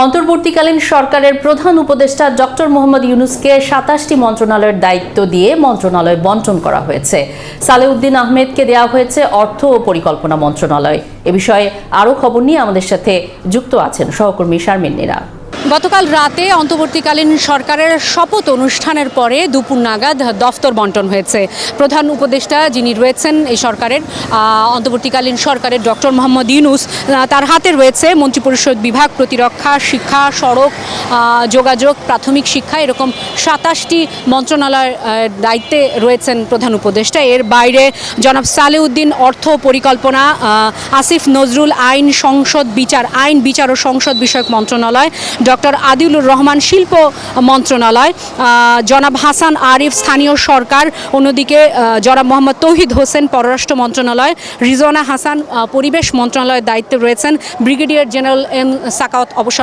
অন্তর্বর্তীকালীন সরকারের প্রধান উপদেষ্টা ডক্টর মোহাম্মদ ইউনূসকে ২৭টি মন্ত্রণালয়ের দায়িত্ব দিয়ে মন্ত্রণালয় বণ্টন করা হয়েছে। সালেউদ্দিন আহমেদকে দেওয়া হয়েছে অর্থ ও পরিকল্পনা মন্ত্রণালয়। এ বিষয়ে আরও খবর নিয়ে আমাদের সাথে যুক্ত আছেন সহকর্মী শারমিন নীরা। গতকাল রাতে অন্তর্বর্তীকালীন সরকারের শপথ অনুষ্ঠানের পরে দুপুর নাগাদ দফতর বণ্টন হয়েছে। প্রধান উপদেষ্টা যিনি রয়েছেন এই সরকারের অন্তর্বর্তীকালীন সরকারের ডক্টর মোহাম্মদ ইউনূস, তার হাতে রয়েছে মন্ত্রিপরিষদ বিভাগ, প্রতিরক্ষা, শিক্ষা, সড়ক, যোগাযোগ, প্রাথমিক শিক্ষা, এরকম ২৭টি মন্ত্রণালয়ের দায়িত্বে রয়েছেন প্রধান উপদেষ্টা। এর বাইরে জনাব সালেউদ্দিন অর্থ পরিকল্পনা, আসিফ নজরুল আইন সংসদ বিচার, আইন বিচার ও সংসদ বিষয়ক মন্ত্রণালয়, ডক্টর আদিলুর রহমান শিল্প মন্ত্রণালয়, জনাব হাসান আরিফ স্থানীয় সরকার, অন্যদিকে জনাব মোহাম্মদ তৌহিদ হোসেন পররাষ্ট্র মন্ত্রণালয়, রিজওয়ানা হাসান পরিবেশ মন্ত্রণালয়ের দায়িত্বে রয়েছেন, ব্রিগেডিয়ার জেনারেল এম সাকাওয়াত অবসর